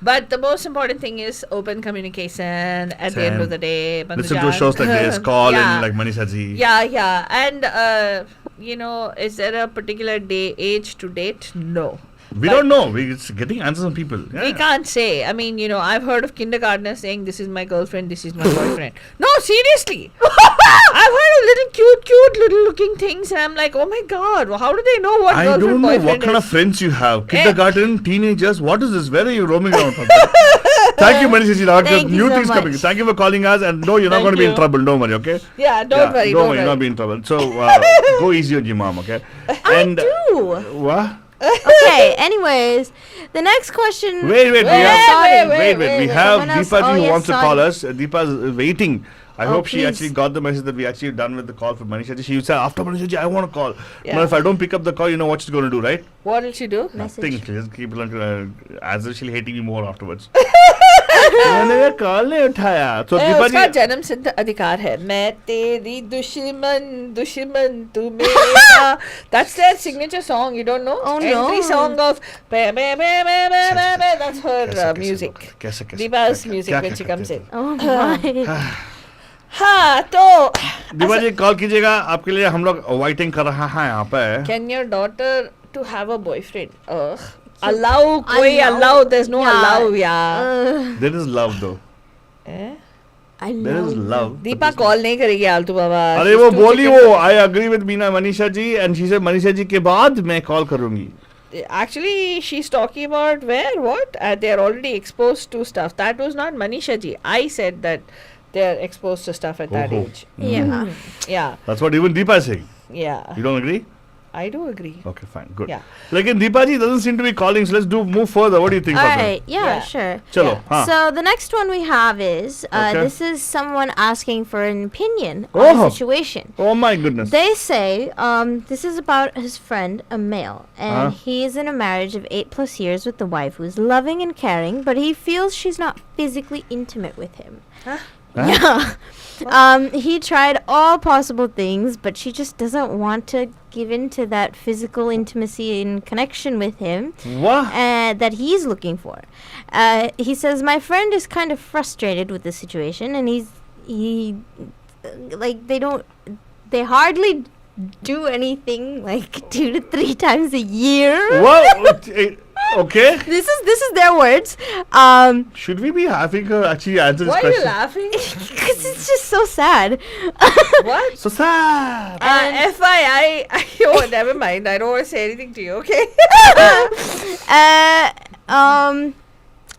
But the most important thing is open communication at the end of the day. Listen to shows like this, call in like Manisha ji. Yeah. And, is there a particular age to date? No. We don't know. It's getting answers from people. Yeah. We can't say. I mean, I've heard of kindergartners saying, this is my girlfriend, this is my boyfriend. No, seriously. I've heard of little cute little looking things, and I'm like, oh my God, how do they know what girlfriend, boyfriend is? I don't know what kind of friends you have. Kindergarten, teenagers, what is this? Where are you roaming around from? Thank you, Manisha ji. Thank you new so things much. coming. Thank you for calling us, and no, you're not going to be in trouble. Don't worry, okay? Yeah, don't worry. Don't worry, you're not be in trouble. So, go easy on your mom, okay? I do. What? Okay, anyways, the next question. Wait. We have Someone else- Deepa ji who yes, wants to sorry. call us. Deepa is waiting. I hope she please. actually got the message that we actually done with the call for Manisha ji. She said, after Manisha ji, I want to call. Yeah. Now, if I don't pick up the call, you know what she's going to do, right? What did she do? Message. Nothing. She'll just keep as if she'll hating me more afterwards. मैंने call नहीं उठाया तो दीपा उसका जी जन्म सिद्ध अधिकार है मैं तेरी दुश्मन तू मेरा that's their signature song you don't know Oh, entry no. song of that's her कैसे music कैसे Deepa's क्या- music क्या- when क्या she comes करते in Oh my. हाँ तो दीपा जी कॉल कीजिएगा आपके लिए हम लोग वेटिंग कर रहा है यहाँ पे can your daughter to have a boyfriend allow कोई allow there's no allow yeah there is love though eh? I there is love. Love Deepa call नहीं करेगी आलतू बाबा अरे She's वो too बोली chicken. वो I agree with Meena Manisha ji and she say Manisha जी के बाद मैं कॉल करूंगी Actually, she's talking about where what they're already exposed to stuff. That was not Manisha ji. I said that they're exposed to stuff at that Oh. age. Yeah. Yeah, that's what even Deepa is saying yeah. You don't agree I do agree. Okay, fine, good. Yeah. लेकिन दीपा जी doesn't seem to be calling, so let's move further. What do you think? All Father? right. Yeah, Yeah. sure. चलो, Yeah. हाँ. So the next one we have is Okay. this is someone asking for an opinion on Oh. a situation. Oh my goodness. They say this is about his friend, a male, and Huh? he is in a marriage of 8+ years with a wife who's loving and caring, but he feels she's not physically intimate with him. Huh? Huh? Yeah. He tried all possible things, but she just doesn't want to give in to that physical intimacy and connection with him What? that he's looking for. He says my friend is kind of frustrated with the situation, and they hardly do anything like 2 to 3 times a year. What? Okay. This is their words. Should we be having her actually answer this Why are you question? laughing? Because it's just so sad. What? So sad. FYI, oh, never mind. I don't want to say anything to you. Okay.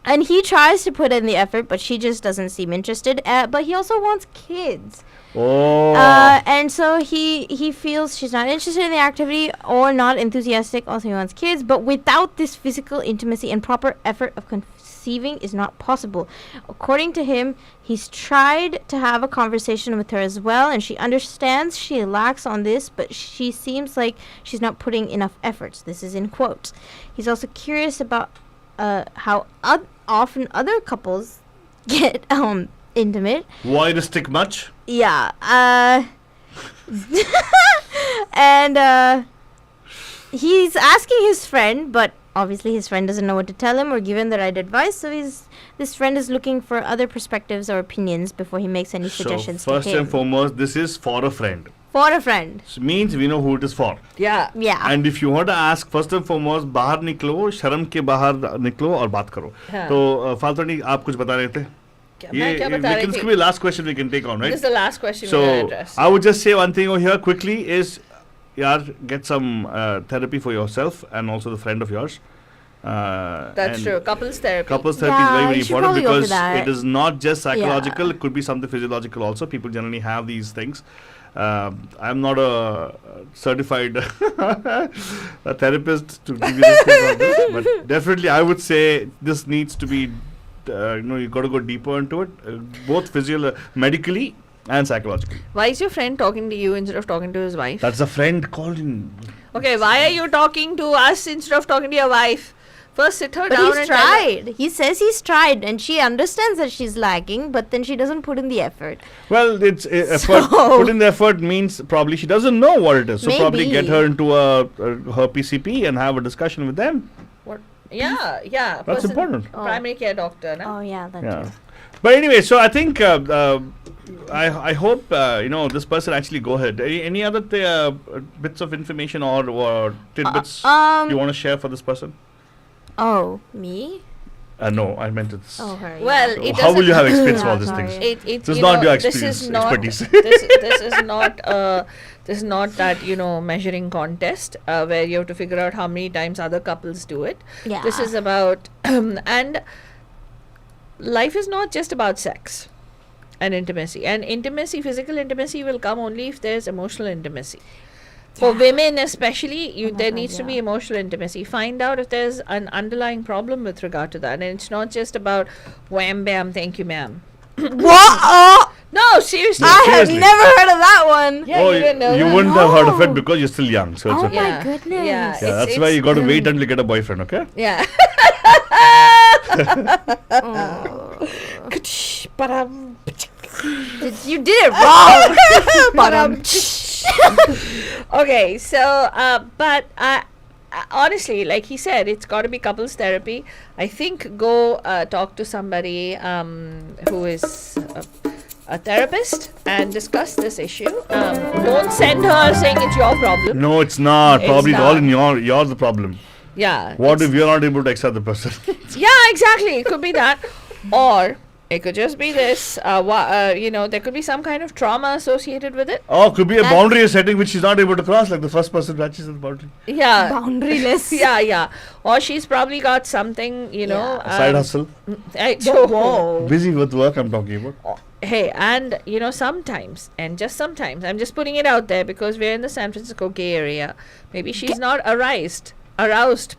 And he tries to put in the effort, but she just doesn't seem interested. But he also wants kids. Oh. And so he feels she's not interested in the activity or not enthusiastic. Also, he wants kids, but without this physical intimacy and proper effort of conceiving is not possible. According to him, he's tried to have a conversation with her as well, and she understands she lacks on this, but she seems like she's not putting enough efforts. This is in quotes. He's also curious about how often other couples get intimate. Voyeuristic much? Yeah. And he's asking his friend, but obviously his friend doesn't know what to tell him or give him the right advice. So this friend is looking for other perspectives or opinions before he makes any suggestions So first to him. and foremost, this is for a friend. For a friend. So means we know who it is for. Yeah. Yeah. And if you want to ask, first and foremost, बाहर निकलो, शर्म के बाहर निकलो और बात करो. हाँ. तो फालतू नहीं आप कुछ बता रहे थे? मैं क्या बता रही this थी? could be the last question we can take on, right? This is the last question we're going to So address. I would just say one thing over here quickly is, yaar, get some therapy for yourself and also the friend of yours. That's and true. Couples therapy. Couples therapy Yeah, is very, very you should important probably go for because that. it is not just psychological, Yeah. it could be something physiological also. People generally have these things. I'm not a certified a therapist to give you this thing on this, but definitely I would say this needs to be, you got to go deeper into it, both medically and psychologically. Why is your friend talking to you instead of talking to his wife? That's a friend called in. Okay, why are you talking to us instead of talking to your wife? First, sit her But down he's and tell her. tried. He says he's tried, and she understands that she's lagging, but then she doesn't put in the effort. Well, it's effort. So- Put in the effort means probably she doesn't know what it is. So probably get Maybe. her into her PCP and have a discussion with them. What? Yeah, yeah. That's person- important. Oh. Primary care doctor, na? Oh yeah, that Yeah. too. But anyway, so I think I hope this person actually go ahead. Any other bits of information or tidbits you want to share for this person? Oh, me? No, I meant it's. Oh, her. Well, yeah. it How will you have experience for all these Sorry. things? This This is not your experience, This is not, expertise. this is not this is not that measuring contest where you have to figure out how many times other couples do it. Yeah. This is about and life is not just about sex and intimacy. And intimacy, physical intimacy will come only if there's emotional intimacy. For women especially, Oh my there God, needs to be yeah. emotional intimacy. Find out if there's an underlying problem with regard to that. And it's not just about wham bam, thank you ma'am. What? Oh, No, seriously. No, I have seriously. never heard of that one. Yeah, oh, you didn't know you that? wouldn't have heard of it No. because you're still young. So it's Oh okay. my Yeah. goodness. Yeah. Yeah, that's why you got to wait until you get a boyfriend, okay? Yeah. Oh. You did it wrong. Okay, so but honestly, like he said, it's got to be couples therapy. I think go talk to somebody who is a therapist and discuss this issue. Don't send her saying it's your problem. No, it's not. It's Probably it's all in not. yours the problem. Yeah. What if you're not able to accept the person? Yeah, exactly. It could be that, or it could just be this. You know, there could be some kind of trauma associated with it. Oh, could be a That's- boundary you're setting which she's not able to cross, like the first person matches the boundary. Yeah. Boundaryless. Yeah. Or she's probably got something, you know. Yeah. Side hustle. Whoa. Busy with work, I'm talking about. Hey, and you know, sometimes, and just sometimes, I'm just putting it out there because we're in the San Francisco Gay Area. Maybe she's not aroused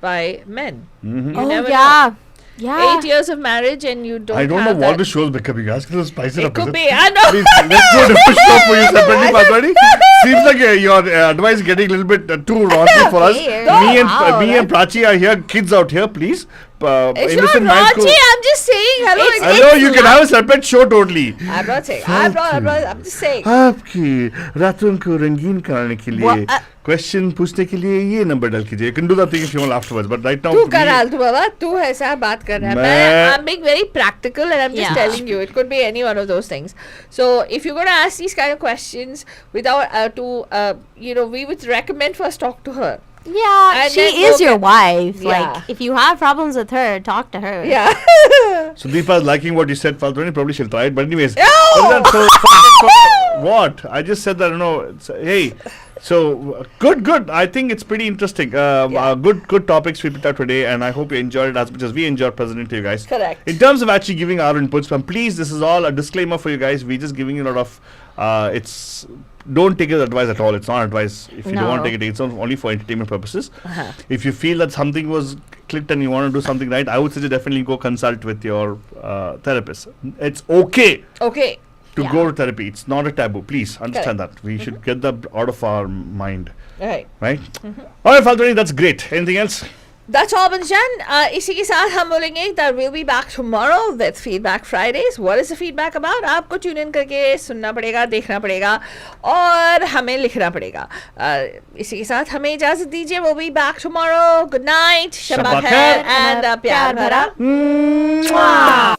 by men. Mm-hmm. You never know. Yeah. Yeah. 8 years of marriage and you don't I don't know have what that. the show's becoming. Ask her to spice it It up. could is be. I know. Please, let's do a different show for you separately, Padmani. Seems like your advice is getting a little bit too raunchy for us. Weird. Me and Prachi are here. Kids out here, please. It's innocent not minds raunchy. I'm just saying. Hello. Hello, you can have a separate show totally. I'm not saying. I'm just saying. आपकी रातों को रंगीन कराने के लिए What? Question पूछने के लिए ये नंबर डाल कीजिए. You can do that thing if you want afterwards, but right now तू me- कराल तू बाबा तू ऐसा बात कर रहा है मैं- I'm being very practical and I'm just Yeah. telling you it could be any one of those things. So if you're going to ask these kind of questions without you know, we would recommend first talk to her. Yeah, And she then is go your get- wife. Yeah. Like, if you have problems with her, talk to her. Yeah. So Deepa is liking what you said, Faltoni. Probably she'll try it. But anyways, No! other than so, what? I just said that. Hey, so good. I think it's pretty interesting. Good topics we picked out today, and I hope you enjoyed it as much as we enjoyed presenting to you guys. Correct. In terms of actually giving our inputs, and please, this is all a disclaimer for you guys. We're just giving you a lot of. It's don't take it as advice at all. It's not advice. If you don't want to take it, it's only for entertainment purposes. Uh-huh. If you feel that something was clicked and you want to do something right, I would suggest definitely go consult with your therapist. It's okay Okay. to Yeah. go to therapy. It's not a taboo. Please understand that. We should get that out of our mind, All right. right? All right, Faltoni, that's great. Anything else? That's all, Banchan. इसी के साथ हम बोलेंगे that we'll be back tomorrow with Feedback Fridays. What is the feedback about? आपको tune in करके सुनना पड़ेगा, देखना पड़ेगा और हमें लिखना पड़ेगा. इसी के साथ हमें इजाज़त दीजिए. We'll be back tomorrow. Good night. शब्बा खैर and प्यार भरा. Mwah!